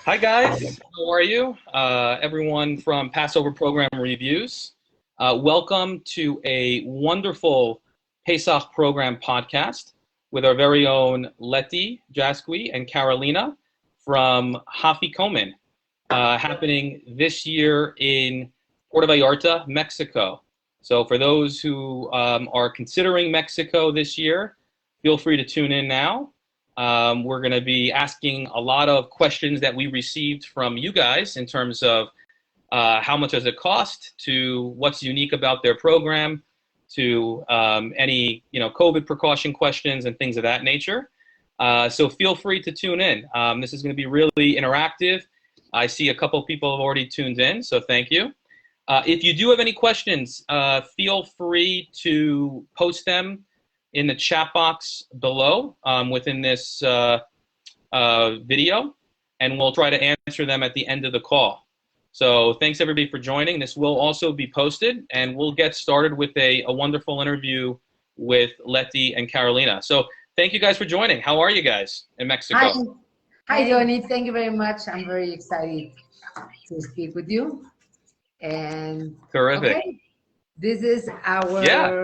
Hi guys, how are you? Everyone from Passover Program Reviews. Welcome to a wonderful Pesach Program podcast with our very own Lety, Jasqui, and Carolina from Hafikoman, happening this year in Puerto Vallarta, Mexico. So for those who are considering Mexico this year, feel free to tune in now. We're going to be asking a lot of questions that we received from you guys in terms of how much does it cost, to what's unique about their program, to any COVID precaution questions and things of that nature. So feel free to tune in. This is going to be really interactive. I see a couple of people have already tuned in, so thank you. If you do have any questions, feel free to post them in the chat box below within this video, and we'll try to answer them at the end of the call. So thanks everybody for joining. This will also be posted, and we'll get started with a wonderful interview with Lety and Carolina. So thank you guys for joining. How are you guys in Mexico? Hi, Johnny. Thank you very much. I'm very excited to speak with you. And terrific. Okay, this is our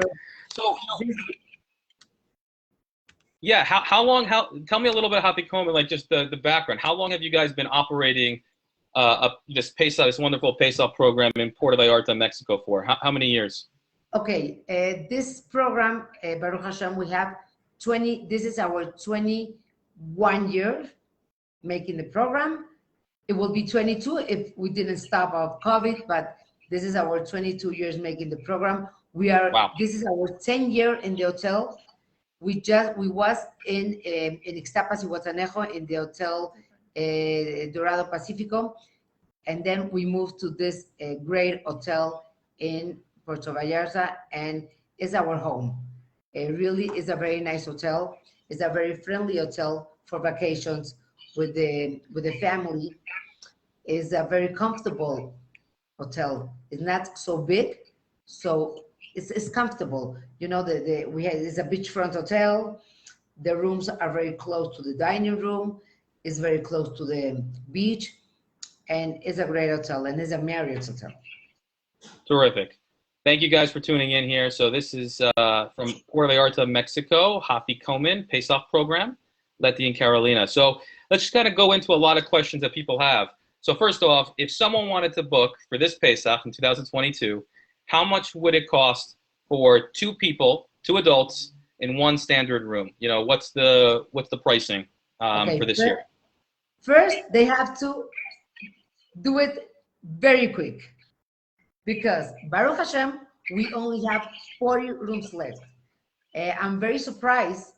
So. Yeah, tell me a little bit about Hafikoman, like just the background. How long have you guys been operating this Pesach, this wonderful Pesach program in Puerto Vallarta, Mexico for? How many years? Okay, this program, Baruch Hashem, we have this is our 21 year making the program. It will be 22 if we didn't stop of COVID, but this is our 22 years making the program. This is our 10th year in the hotel. We was in Ixtapas y Guatanejo in the hotel Dorado Pacifico, and then we moved to this great hotel in Puerto Vallarta, and it's our home. It really is a very nice hotel. It's a very friendly hotel for vacations with the family. It's a very comfortable hotel. It's not so big, so it's comfortable. It's a beachfront hotel. The rooms are very close to the dining room. It's very close to the beach, and it's a great hotel, and it's a Marriott hotel. Terrific. Thank you guys for tuning in here. So this is from Puerto Vallarta, Mexico, Hafikoman Pesach program, Lety and Carolina. So let's just kind of go into a lot of questions that people have. So first off, if someone wanted to book for this Pesach in 2022, how much would it cost for two adults in one standard room? What's the pricing for this year? First, they have to do it very quick, because Baruch Hashem, we only have 40 rooms left. I'm very surprised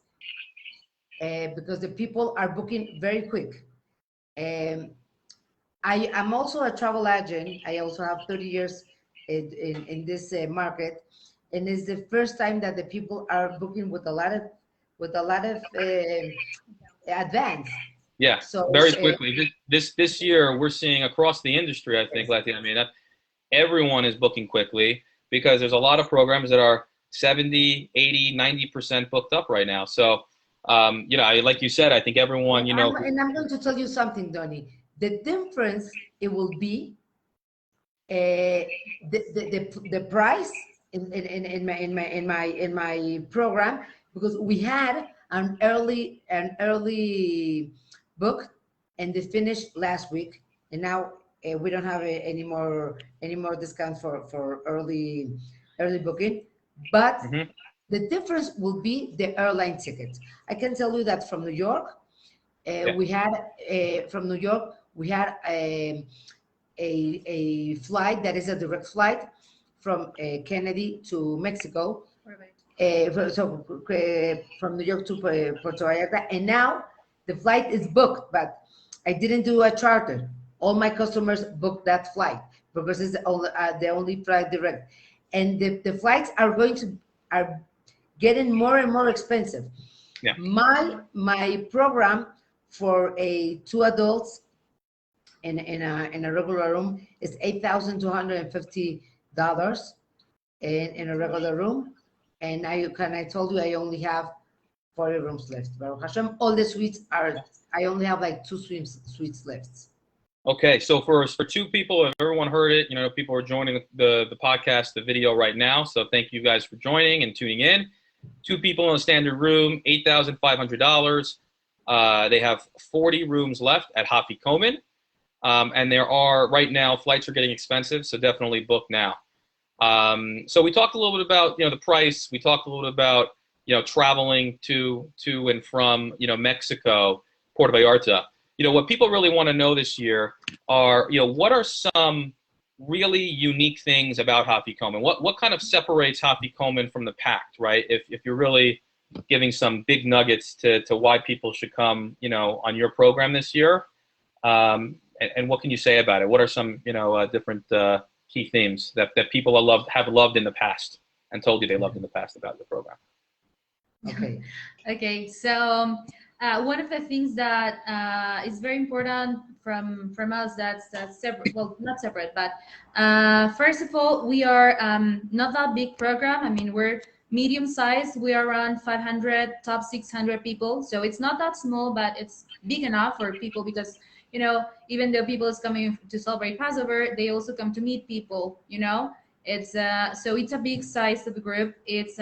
because the people are booking very quick. I am also a travel agent. I also have 30 years in this market, and it's the first time that the people are booking with a lot of advance. Yeah, so very quickly. This year we're seeing across the industry, I think, Lety. I mean, everyone is booking quickly because there's a lot of programs that are 70, 80, 90% booked up right now. So, like you said, I think everyone, And I'm going to tell you something, Donnie. The difference, it will be the price in my program, because we had an early book, and they finished last week, and now we don't have any more discount for early booking, but the difference will be the airline tickets. I can tell you that from New York, we had a flight that is a direct flight from Kennedy to Mexico, from New York to Puerto Vallarta, and now the flight is booked, but I didn't do a charter. All my customers booked that flight because it's the only flight direct, and the flights are getting more and more expensive. Yeah. My program for two adults in a regular room is $8,250 in a regular room, and I told you I only have 40 rooms left. Baruch Hashem, all the suites I only have like 2 suites left. Okay, so for two people, if everyone heard it, people are joining the podcast, the video right now. So thank you guys for joining and tuning in. Two people in a standard room, $8,500. They have 40 rooms left at Hafikoman. And there are, right now, flights are getting expensive, so definitely book now. So we talked a little bit about, the price. We talked a little bit about, traveling to and from, Mexico, Puerto Vallarta. What people really want to know this year are, what are some really unique things about Hafikoman? What kind of separates Hafikoman from the pact, right? If you're really giving some big nuggets to why people should come, on your program this year, and what can you say about it? What are some, different key themes that people have loved in the past and told you they loved in the past about the program? Okay. Okay, so one of the things that is very important from us that's separate, well, not separate, but first of all, we are not that big program. I mean, we're medium sized. We are around 500, top 600 people, so it's not that small, but it's big enough for people because even though people is coming to celebrate Passover, they also come to meet people. It's so it's a big size of the group. It's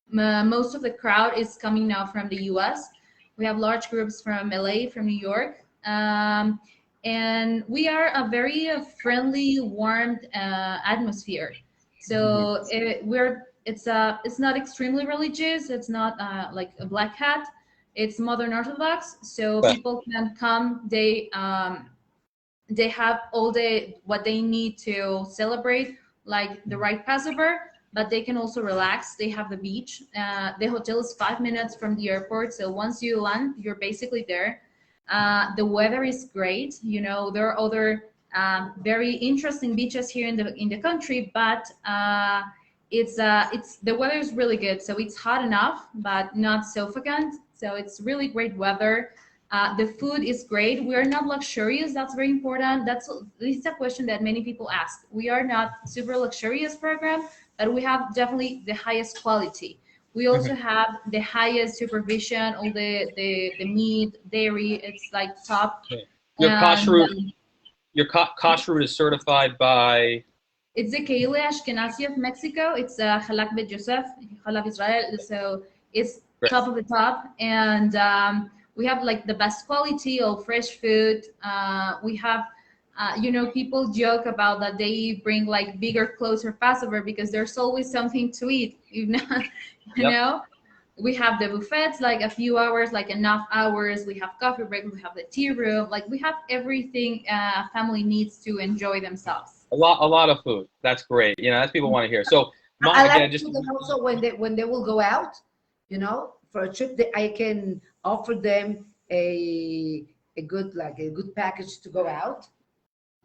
most of the crowd is coming now from the US. We have large groups from LA, from New York. And we are a very friendly, warm atmosphere. So it's not extremely religious. It's not like a black hat. It's modern Orthodox. So people can come. They have all what they need to celebrate, like the right Passover, but they can also relax. They have the beach. The hotel is 5 minutes from the airport, so once you land, you're basically there. The weather is great. There are other very interesting beaches here in the country, but it's the weather is really good. So it's hot enough, but not suffocant. So it's really great weather. The food is great. We are not luxurious. That's very important. This is a question that many people ask. We are not super luxurious program, but we have definitely the highest quality. We also have the highest supervision, all the meat, dairy. It's like top. Your And, kashrut is certified by. It's the Keile Ashkenazi of Mexico. It's Halak Bet Yosef, Halak Israel. So it's top of the top, and we have like the best quality of fresh food. We have, people joke about that they bring like bigger clothes for Passover because there's always something to eat. You know, we have the buffets, like a few hours, like enough hours. We have coffee break. We have the tea room. Like we have everything a family needs to enjoy themselves. A lot of food. That's great. That's people want to hear. So Also when they will go out, for a trip, I can offer them a good package to go out.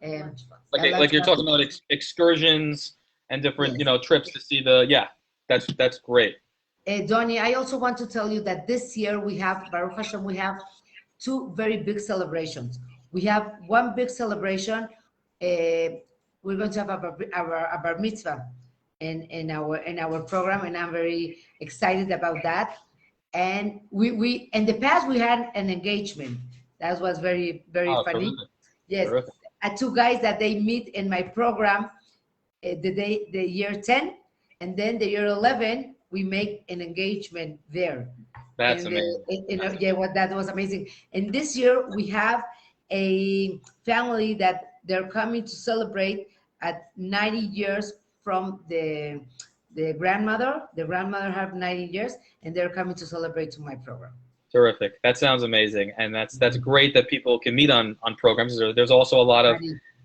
And like you're talking about excursions and different trips to see that's great. Donnie, I also want to tell you that this year we have, Baruch Hashem, we have two very big celebrations. We have one big celebration. We're going to have a bar mitzvah in our program, and I'm very excited about that. And we in the past we had an engagement that was very funny. Terrific. Yes, Terrific. Two guys that they meet in my program the year 10, and then the year 11 we make an engagement there. That's amazing. That was amazing. And this year we have a family that they're coming to celebrate at 90 years from the grandmother. The grandmother have 90 years, and they're coming to celebrate to my program. Terrific. That sounds amazing, and that's great that people can meet on programs. There's also a lot of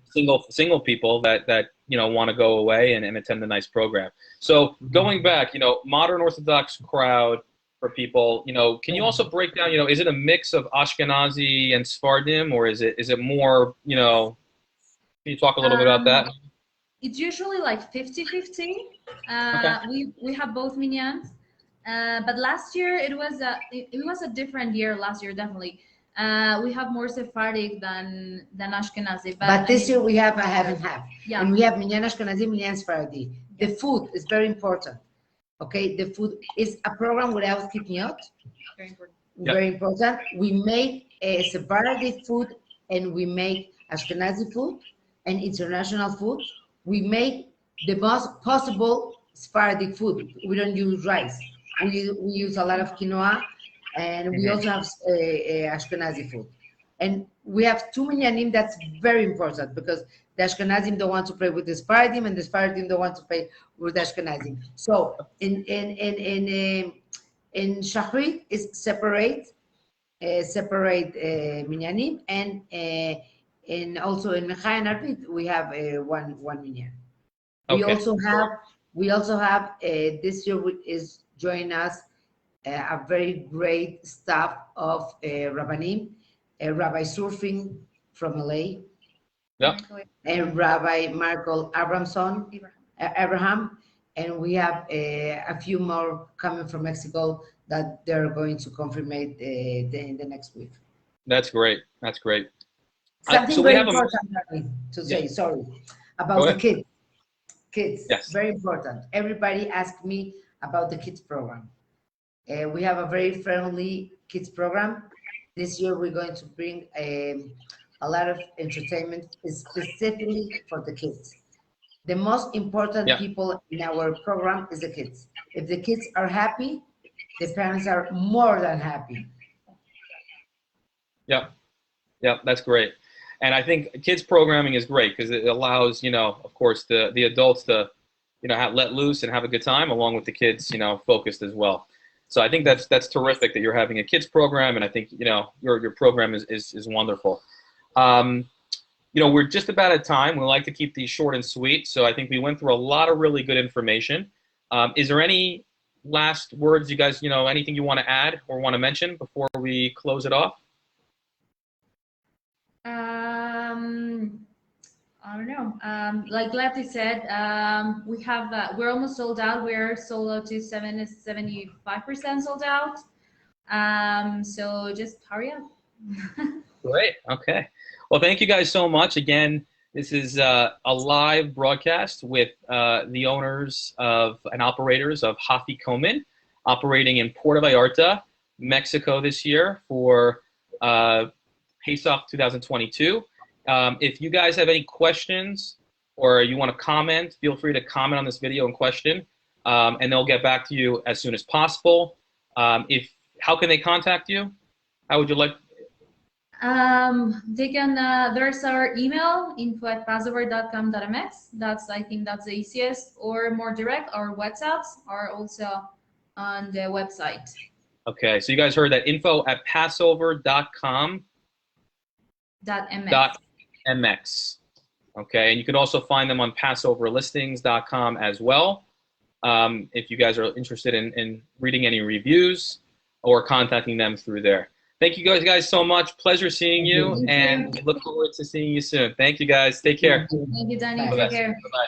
single people that want to go away and attend a nice program. So going back, modern Orthodox crowd for people, can you also break down, is it a mix of Ashkenazi and Sephardim, or is it more, can you talk a little bit about that? It's usually like 50-50. We have both minyans, but last year it was a different year. Last year, definitely, we have more Sephardic than Ashkenazi. But this year we have a half and half. Yeah. And we have minyan Ashkenazi, minyan Sephardi. The food is very important. Okay, the food is a program without kitniot. Very important. Very important. We make a Sephardi food and we make Ashkenazi food and international food. We make the most possible Sephardic food. We don't use rice. We use a lot of quinoa, and we also have Ashkenazi food. And we have two minyanim that's very important because the Ashkenazim don't want to pray with the Sephardim, and the Sephardim don't want to pray with the Ashkenazim. So in Shachrit is separate minyanim, and also in Mechai and Arvit we have one minyan. Okay. We also have this year is joining us a very great staff of Rabbanim, Rabbi Surfing from LA, Yep. and Rabbi Michael Abraham, and we have a few more coming from Mexico that they're going to confirm in the next week. That's great. That's great. Something So very we have important to say, sorry, Go about the ahead. kids. Kids, Yes. very important. Everybody asked me about the kids program. We have a very friendly kids program. This year we're going to bring a lot of entertainment specifically for the kids. The most important people in our program is the kids. If the kids are happy, the parents are more than happy. Yep. Yep. That's great. And I think kids programming is great because it allows, of course, the adults to, let loose and have a good time along with the kids, focused as well. So I think that's terrific that you're having a kids program, and I think, your program is wonderful. We're just about at time. We like to keep these short and sweet. So I think we went through a lot of really good information. Is there any last words you guys, anything you want to add or want to mention before we close it off? I don't know. Like Lety said, we're almost sold out. We're sold out to 75% sold out. So just hurry up. Great. Okay. Well, thank you guys so much. Again, this is a live broadcast with the owners of and operators of Hafikoman, operating in Puerto Vallarta, Mexico this year for Pesach 2022. If you guys have any questions or you want to comment, feel free to comment on this video and question, and they'll get back to you as soon as possible. How can they contact you? How would you like? They can. There's our email, info@passover.com.mx. I think that's the easiest, or more direct. Our WhatsApps are also on the website. Okay, so you guys heard that, info@passover.com.mx. Okay, and you can also find them on passoverlistings.com as well. If you guys are interested in reading any reviews or contacting them through there. Thank you guys so much. Pleasure seeing you, and we look forward to seeing you soon. Thank you guys. Take care. Thank you, Danny. Bye-bye. Take care. Bye-bye.